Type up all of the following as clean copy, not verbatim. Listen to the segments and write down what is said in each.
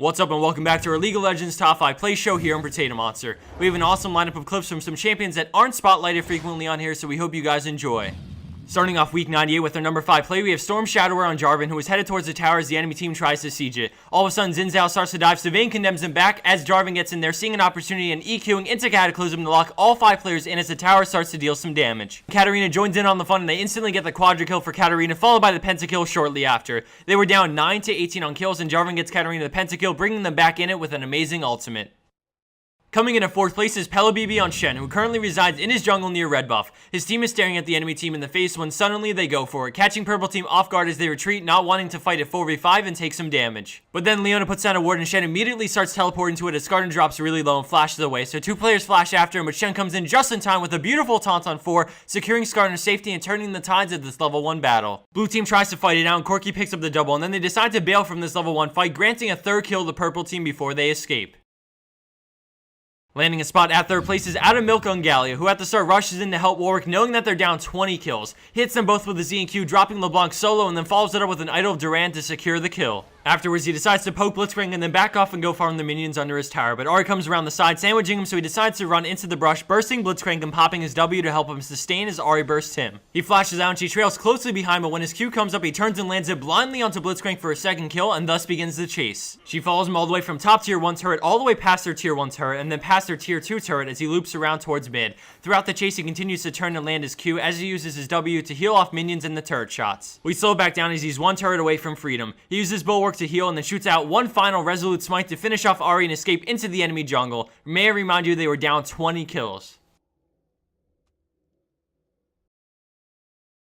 What's up and welcome back to our League of Legends Top 5 Play Show here on Potato Monster. We have an awesome lineup of clips from some champions that aren't spotlighted frequently on here, so we hope you guys enjoy. Starting off week 98 with our number 5 play, we have Storm Shadower on Jarvan, who is headed towards the tower as the enemy team tries to siege it. All of a sudden, Xin Zhao starts to dive, Sylvain condemns him back as Jarvan gets in there, seeing an opportunity and EQing into Cataclysm to lock all 5 players in as the tower starts to deal some damage. Katarina joins in on the fun and they instantly get the quadra kill for Katarina, followed by the pentakill shortly after. They were down 9 to 18 on kills and Jarvan gets Katarina the pentakill, bringing them back in it with an amazing ultimate. Coming in at 4th place is pellebibi on Shen, who currently resides in his jungle near red buff. His team is staring at the enemy team in the face when suddenly they go for it, catching purple team off guard as they retreat, not wanting to fight at 4v5 and take some damage. But then Leona puts down a ward and Shen immediately starts teleporting to it as Skartan drops really low and flashes away, so 2 players flash after him, but Shen comes in just in time with a beautiful taunt on 4, securing Skartan's safety and turning the tides of this level 1 battle. Blue team tries to fight it out and Corki picks up the double, and then they decide to bail from this level 1 fight, granting a 3rd kill to the purple team before they escape. Landing a spot at 3rd place is Outofmilk on Galio, who at the start rushes in to help Warwick, knowing that they're down 20 kills. Hits them both with a Z and Q, dropping LeBlanc solo, and then follows it up with an Idol of Durand to secure the kill. Afterwards, he decides to poke Blitzcrank and then back off and go farm the minions under his tower, but Ahri comes around the side, sandwiching him, so he decides to run into the brush, bursting Blitzcrank and popping his W to help him sustain as Ahri bursts him. He flashes out and she trails closely behind, but when his Q comes up, he turns and lands it blindly onto Blitzcrank for a 2nd kill, and thus begins the chase. She follows him all the way from top tier 1 turret all the way past their tier 1 turret, and then past their tier 2 turret as he loops around towards mid. Throughout the chase, he continues to turn and land his Q as he uses his W to heal off minions and the turret shots. We slow back down as he's 1 turret away from freedom. He uses Bulwark to heal and then shoots out one final resolute smite to finish off Ahri and escape into the enemy jungle. May I remind you they were down 20 kills.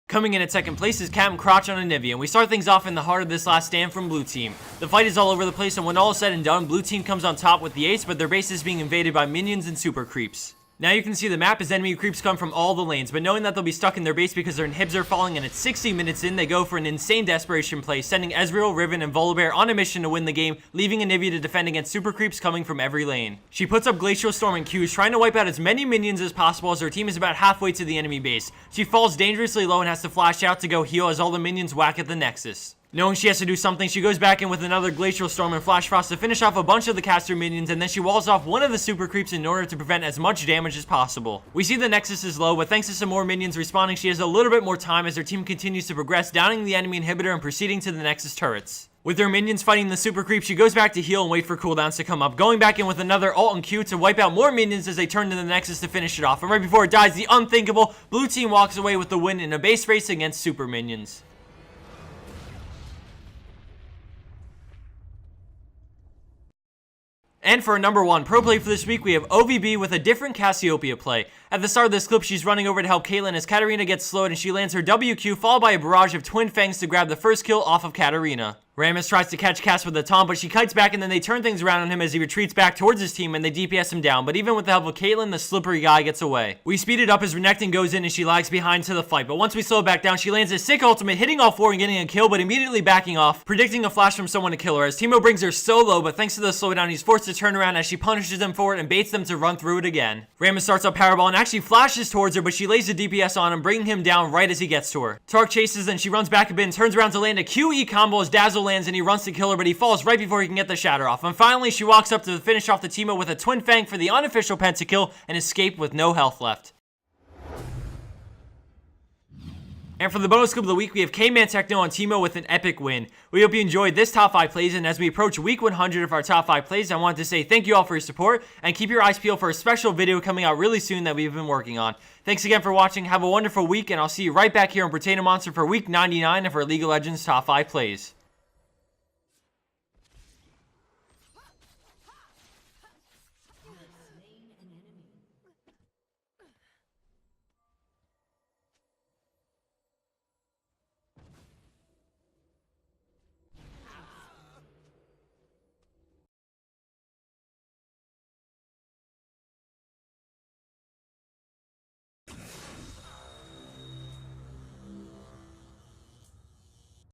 Coming in at 2nd place is KmanTechno on Anivia, and we start things off in the heart of this last stand from blue team. The fight is all over the place, and when all is said and done, blue team comes on top with the ace, but their base is being invaded by minions and super creeps. Now you can see the map as enemy creeps come from all the lanes, but knowing that they'll be stuck in their base because their inhibs are falling and it's 60 minutes in, they go for an insane desperation play, sending Ezreal, Riven, and Volibear on a mission to win the game, leaving Anivia to defend against super creeps coming from every lane. She puts up Glacial Storm and Qs, trying to wipe out as many minions as possible as her team is about halfway to the enemy base. She falls dangerously low and has to flash out to go heal as all the minions whack at the Nexus. Knowing she has to do something, she goes back in with another Glacial Storm and Flash Frost to finish off a bunch of the caster minions, and then she walls off one of the super creeps in order to prevent as much damage as possible. We see the Nexus is low, but thanks to some more minions respawning, she has a little bit more time as her team continues to progress, downing the enemy inhibitor and proceeding to the Nexus turrets. With her minions fighting the super creep, she goes back to heal and wait for cooldowns to come up, going back in with another ult and Q to wipe out more minions as they turn to the Nexus to finish it off. And right before it dies, the unthinkable, blue team walks away with the win in a base race against super minions. And for our number 1 pro play for this week, we have OviB with a different Cassiopeia play. At the start of this clip, she's running over to help Caitlyn as Katarina gets slowed and she lands her WQ, followed by a barrage of Twin Fangs to grab the 1st kill off of Katarina. Rammus tries to catch Cass with a taunt, but she kites back and then they turn things around on him as he retreats back towards his team and they DPS him down, but even with the help of Caitlyn, the slippery guy gets away. We speed it up as Renekton goes in and she lags behind to the fight, but once we slow back down, she lands a sick ultimate, hitting all 4 and getting a kill, but immediately backing off, predicting a flash from someone to kill her as Teemo brings her so low, but thanks to the slowdown, he's forced to turn around as she punishes them for it and baits them to run through it again. Rammus starts up Powerball and actually flashes towards her, but she lays the DPS on him, bringing him down right as he gets to her. Tark chases and she runs back a bit and turns around to land a QE combo as Dazzle lands and he runs to kill her, but he falls right before he can get the shatter off. And finally, she walks up to finish off the Teemo with a Twin Fang for the unofficial pentakill and escape with no health left. And for the bonus clip of the week, we have KmanTechno on Teemo with an epic win. We hope you enjoyed this top 5 plays, and as we approach week 100 of our top 5 plays, I wanted to say thank you all for your support, and keep your eyes peeled for a special video coming out really soon that we've been working on. Thanks again for watching, have a wonderful week, and I'll see you right back here on Potato Monster for week 99 of our League of Legends top 5 plays.